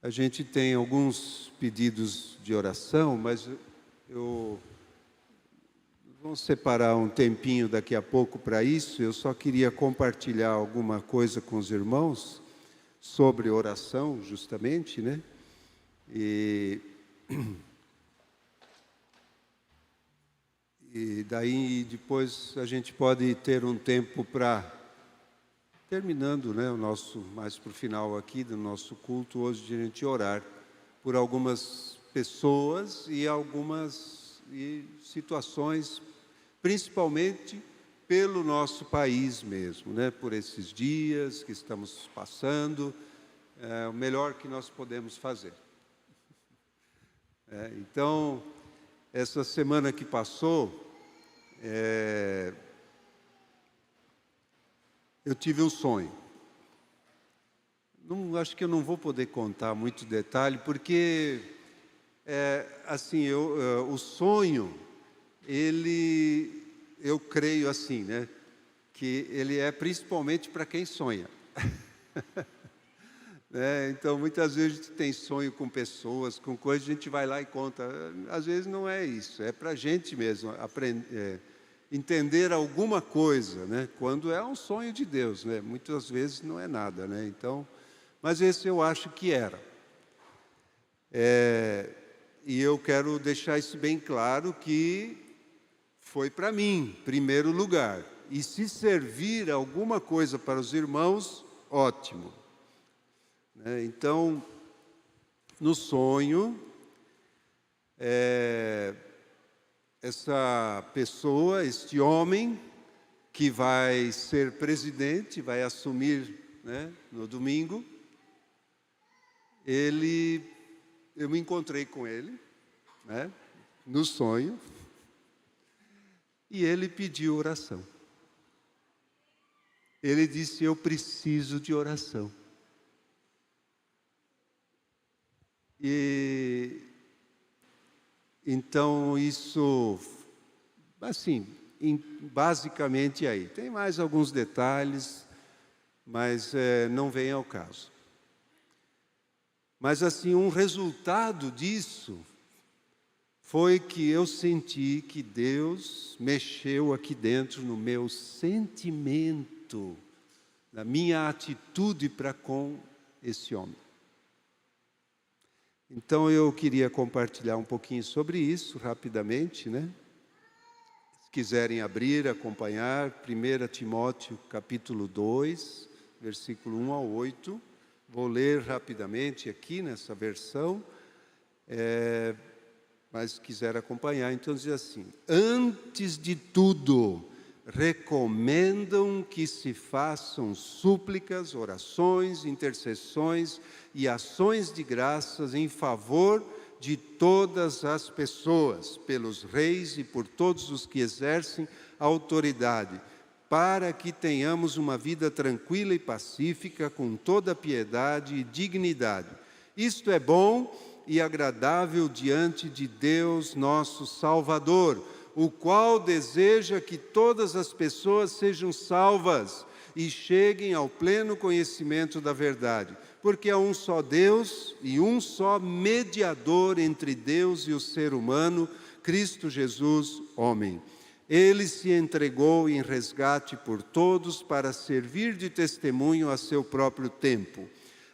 A gente tem alguns pedidos de oração, mas vamos separar um tempinho daqui a pouco para isso. Eu só queria compartilhar alguma coisa com os irmãos sobre oração, justamente, né? E daí depois a gente pode ter um tempo para, terminando, né, o nosso, mais para o final aqui do nosso culto, hoje de a gente orar por algumas pessoas e algumas situações, principalmente pelo nosso país mesmo, né, por esses dias que estamos passando, o melhor que nós podemos fazer. Então, essa semana que passou, eu tive um sonho. Acho que eu não vou poder contar muito detalhe, porque, assim, o sonho, eu creio assim, né, que ele é principalmente para quem sonha. Então, muitas vezes a gente tem sonho com pessoas, com coisas, a gente vai lá e conta. Às vezes não é isso, é para a gente mesmo aprender, entender alguma coisa, né? Quando é um sonho de Deus, né? Muitas vezes não é nada, né? Então, mas esse eu acho que era. E eu quero deixar isso bem claro, que foi para mim, em primeiro lugar. E se servir alguma coisa para os irmãos, ótimo. Então, no sonho, essa pessoa, este homem, que vai ser presidente, vai assumir, né, no domingo, eu me encontrei com ele, né, no sonho, e ele pediu oração. Ele disse: eu preciso de oração. E então isso, assim, basicamente aí. Tem mais alguns detalhes, mas não vem ao caso. Mas assim, um resultado disso foi que eu senti que Deus mexeu aqui dentro no meu sentimento, na minha atitude para com esse homem. Então, eu queria compartilhar um pouquinho sobre isso, rapidamente, né? Se quiserem abrir, acompanhar, 1 Timóteo, capítulo 2, versículo 1 ao 8. Vou ler rapidamente aqui nessa versão, mas se quiser acompanhar, então diz assim: antes de tudo, recomendam que se façam súplicas, orações, intercessões e ações de graças em favor de todas as pessoas, pelos reis e por todos os que exercem autoridade, para que tenhamos uma vida tranquila e pacífica, com toda piedade e dignidade. Isto é bom e agradável diante de Deus, nosso Salvador, o qual deseja que todas as pessoas sejam salvas e cheguem ao pleno conhecimento da verdade, porque há um só Deus e um só mediador entre Deus e o ser humano, Cristo Jesus, homem. Ele se entregou em resgate por todos para servir de testemunho a seu próprio tempo.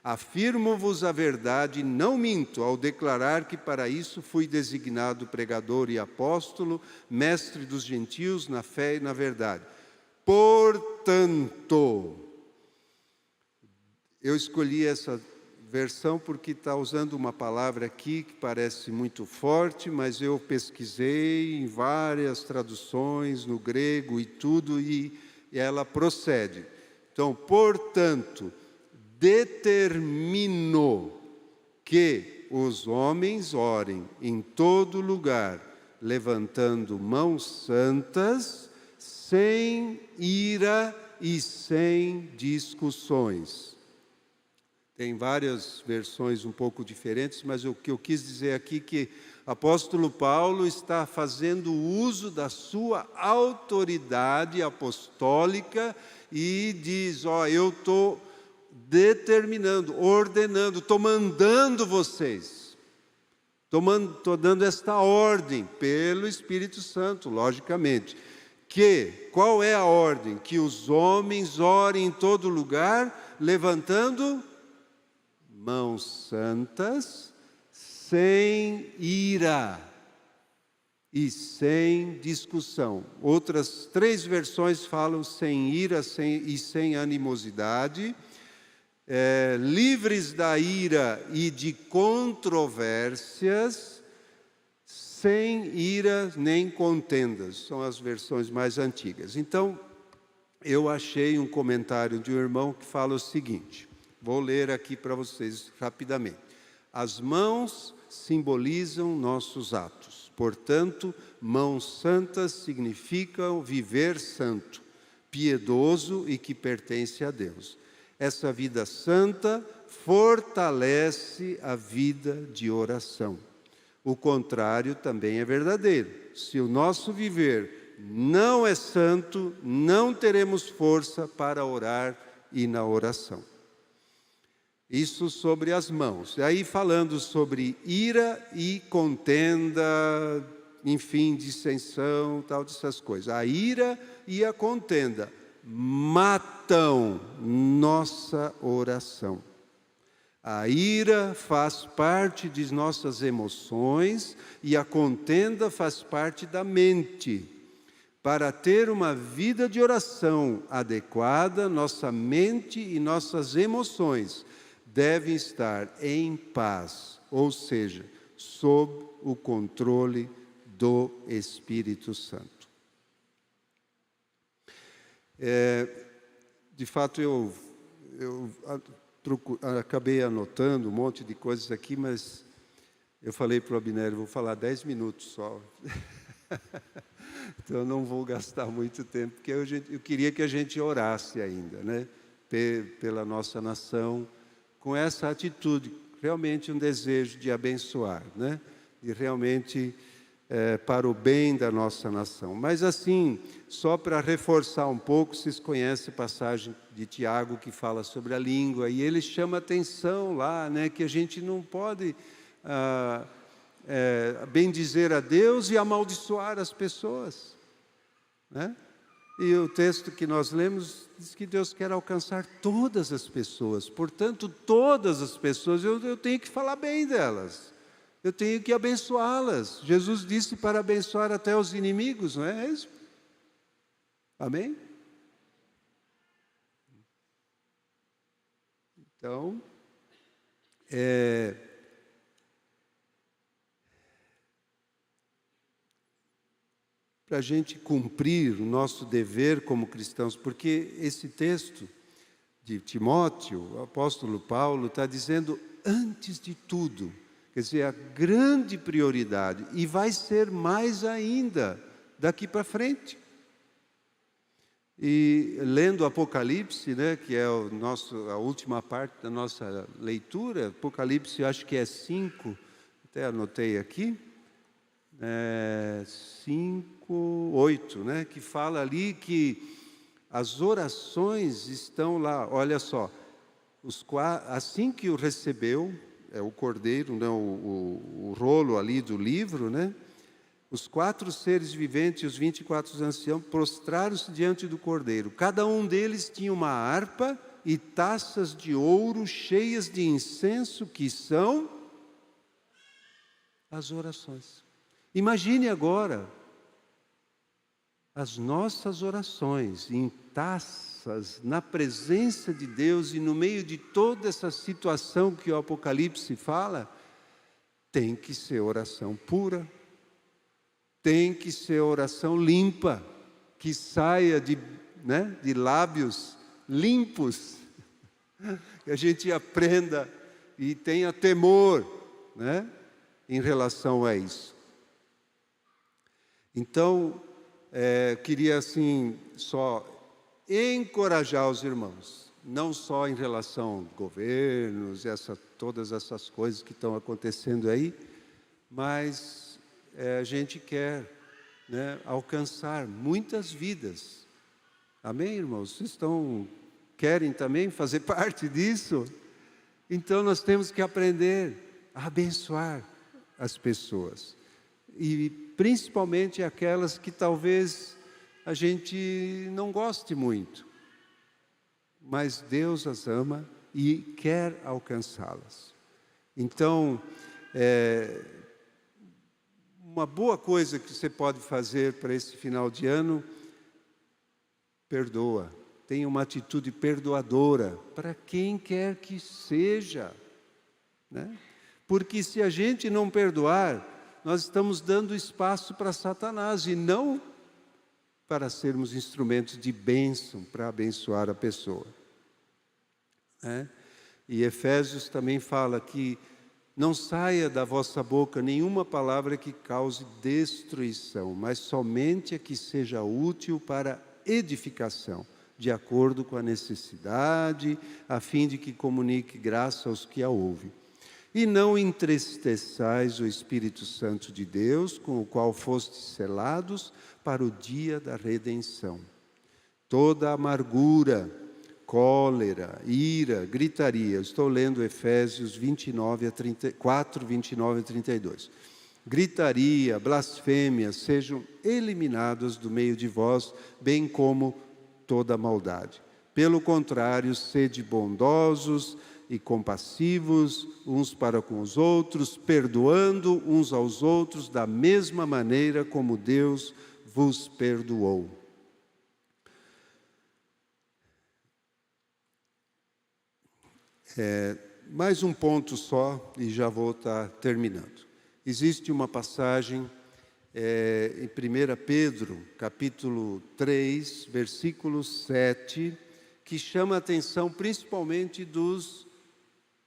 Afirmo-vos a verdade, não minto, ao declarar que para isso fui designado pregador e apóstolo, mestre dos gentios na fé e na verdade. Portanto, eu escolhi essa versão porque está usando uma palavra aqui que parece muito forte, mas eu pesquisei em várias traduções, no grego e tudo, e ela procede. Então, portanto, determino que os homens orem em todo lugar, levantando mãos santas, sem ira e sem discussões. Tem várias versões um pouco diferentes, mas o que eu quis dizer aqui é que o apóstolo Paulo está fazendo uso da sua autoridade apostólica e diz: eu estou determinando, ordenando, estou mandando vocês. Estou dando esta ordem pelo Espírito Santo, logicamente. Qual é a ordem? Que os homens orem em todo lugar, levantando mãos santas, sem ira e sem discussão. Outras 3 versões falam sem ira e sem animosidade, livres da ira e de controvérsias, sem ira nem contendas. São as versões mais antigas. Então, eu achei um comentário de um irmão que fala o seguinte, vou ler aqui para vocês rapidamente. As mãos simbolizam nossos atos. Portanto, mãos santas significam viver santo, piedoso e que pertence a Deus. Essa vida santa fortalece a vida de oração. O contrário também é verdadeiro. Se o nosso viver não é santo, não teremos força para orar e na oração. Isso sobre as mãos. Aí falando sobre ira e contenda, enfim, dissensão, tal dessas coisas. A ira e a contenda matam nossa oração. A ira faz parte de nossas emoções e a contenda faz parte da mente. Para ter uma vida de oração adequada, nossa mente e nossas emoções devem estar em paz, ou seja, sob o controle do Espírito Santo. De fato, eu acabei anotando um monte de coisas aqui, mas eu falei para o Abner, vou falar 10 minutos só. Então, eu não vou gastar muito tempo, porque eu queria que a gente orasse ainda, né? Pela nossa nação, com essa atitude, realmente um desejo de abençoar, né? E realmente para o bem da nossa nação. Mas assim, só para reforçar um pouco, vocês conhecem a passagem de Tiago que fala sobre a língua, e ele chama atenção lá, né, que a gente não pode bendizer a Deus e amaldiçoar as pessoas, né? E o texto que nós lemos diz que Deus quer alcançar todas as pessoas. Portanto, todas as pessoas, eu tenho que falar bem delas. Eu tenho que abençoá-las. Jesus disse para abençoar até os inimigos, não é isso? Amém? Então, para a gente cumprir o nosso dever como cristãos, porque esse texto de Timóteo, o apóstolo Paulo está dizendo antes de tudo, quer dizer, a grande prioridade, e vai ser mais ainda daqui para frente. E lendo Apocalipse, né, que é a última parte da nossa leitura, Apocalipse acho que é 5, até anotei aqui, 5, 8, né, que fala ali que as orações estão lá, olha só, assim que o recebeu, o cordeiro, né, o rolo ali do livro, né, os 4 seres viventes e os 24 anciãos prostraram-se diante do cordeiro. Cada um deles tinha uma harpa e taças de ouro cheias de incenso, que são as orações. Imagine agora as nossas orações em taças, na presença de Deus e no meio de toda essa situação que o Apocalipse fala, tem que ser oração pura, tem que ser oração limpa, que saia de lábios limpos, que a gente aprenda e tenha temor, né, em relação a isso. Então, queria assim só encorajar os irmãos, não só em relação a governos, todas essas coisas que estão acontecendo aí, mas a gente quer, né, alcançar muitas vidas. Amém, irmãos? Vocês estão querem também fazer parte disso? Então nós temos que aprender a abençoar as pessoas. E principalmente aquelas que talvez a gente não goste muito. Mas Deus as ama e quer alcançá-las. Então, uma boa coisa que você pode fazer para esse final de ano, perdoa. Tenha uma atitude perdoadora para quem quer que seja, né? Porque se a gente não perdoar, nós estamos dando espaço para Satanás e não para sermos instrumentos de bênção, para abençoar a pessoa. E Efésios também fala que não saia da vossa boca nenhuma palavra que cause destruição, mas somente a que seja útil para edificação, de acordo com a necessidade, a fim de que comunique graça aos que a ouvem. E não entristeçais o Espírito Santo de Deus, com o qual fostes selados para o dia da redenção. Toda amargura, cólera, ira, gritaria. Estou lendo Efésios 4, 29 a 32. Gritaria, blasfêmia, sejam eliminadas do meio de vós, bem como toda maldade. Pelo contrário, sede bondosos e compassivos uns para com os outros, perdoando uns aos outros da mesma maneira como Deus vos perdoou. Mais um ponto só e já vou estar terminando. Existe uma passagem em 1 Pedro, capítulo 3, versículo 7, que chama a atenção principalmente dos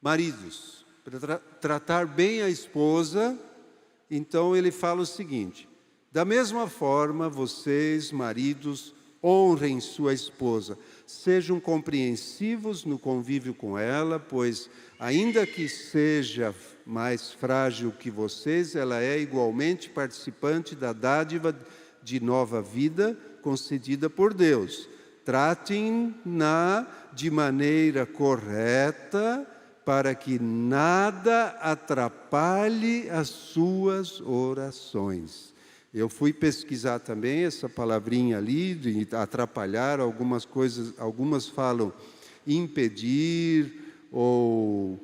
maridos, para tratar bem a esposa. Então ele fala o seguinte: da mesma forma, vocês, maridos, honrem sua esposa, sejam compreensivos no convívio com ela, pois, ainda que seja mais frágil que vocês, ela é igualmente participante da dádiva de nova vida concedida por Deus. Tratem-na de maneira correta, para que nada atrapalhe as suas orações. Eu fui pesquisar também essa palavrinha ali, de atrapalhar algumas coisas. Algumas falam impedir, ou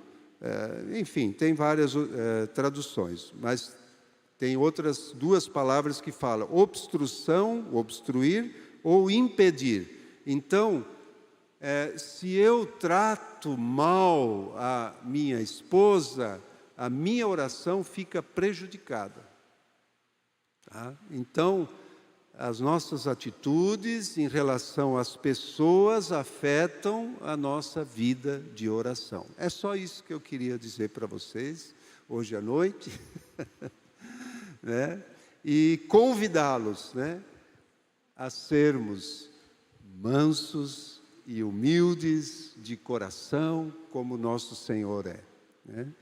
enfim, tem várias traduções, mas tem outras duas palavras que falam obstrução, obstruir, ou impedir. Então, se eu trato mal a minha esposa, a minha oração fica prejudicada. Tá? Então, as nossas atitudes em relação às pessoas afetam a nossa vida de oração. É só isso que eu queria dizer para vocês hoje à noite. Né? E convidá-los, né, a sermos mansos e humildes de coração, como nosso Senhor é, né?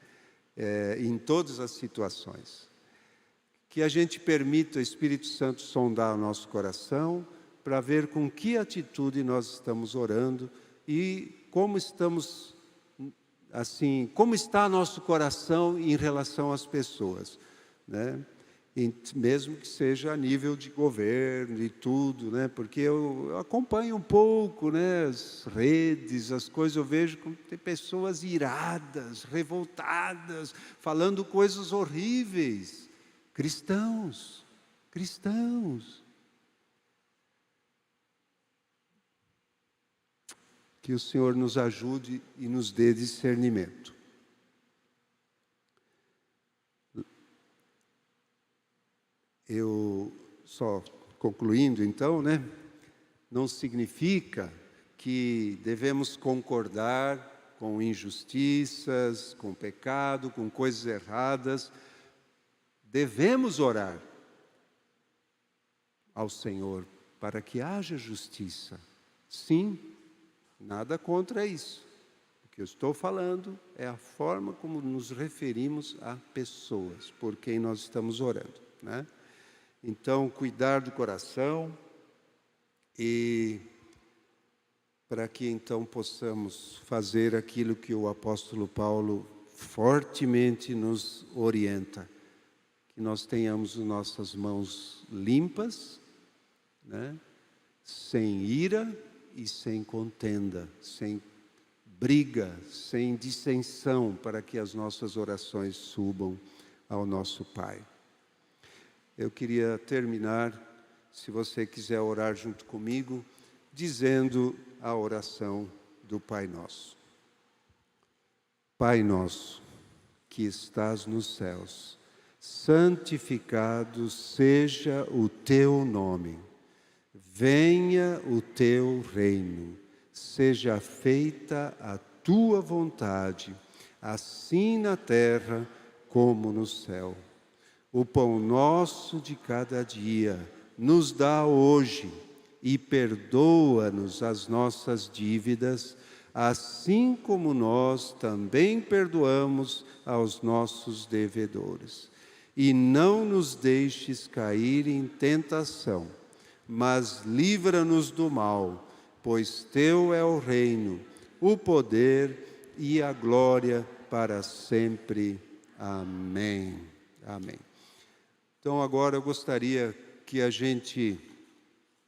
Em todas as situações. Que a gente permita o Espírito Santo sondar o nosso coração, para ver com que atitude nós estamos orando e como estamos, assim, como está nosso coração em relação às pessoas, né? Mesmo que seja a nível de governo e tudo, né? Porque eu acompanho um pouco, né, as redes, as coisas, eu vejo como tem pessoas iradas, revoltadas, falando coisas horríveis. Cristãos. Que o Senhor nos ajude e nos dê discernimento. Eu, só concluindo então, né? Não significa que devemos concordar com injustiças, com pecado, com coisas erradas. Devemos orar ao Senhor para que haja justiça. Sim, nada contra isso. O que eu estou falando é a forma como nos referimos a pessoas por quem nós estamos orando, né? Então, cuidar do coração e para que então possamos fazer aquilo que o apóstolo Paulo fortemente nos orienta, que nós tenhamos as nossas mãos limpas, né? Sem ira e sem contenda, sem briga, sem dissensão, para que as nossas orações subam ao nosso Pai. Eu queria terminar, se você quiser orar junto comigo, dizendo a oração do Pai Nosso. Pai nosso, que estás nos céus, santificado seja o teu nome. Venha o teu reino, seja feita a tua vontade, assim na terra como no céu. O pão nosso de cada dia nos dá hoje e perdoa-nos as nossas dívidas, assim como nós também perdoamos aos nossos devedores. E não nos deixes cair em tentação, mas livra-nos do mal, pois teu é o reino, o poder e a glória para sempre. Amém. Amém. Então agora eu gostaria que a gente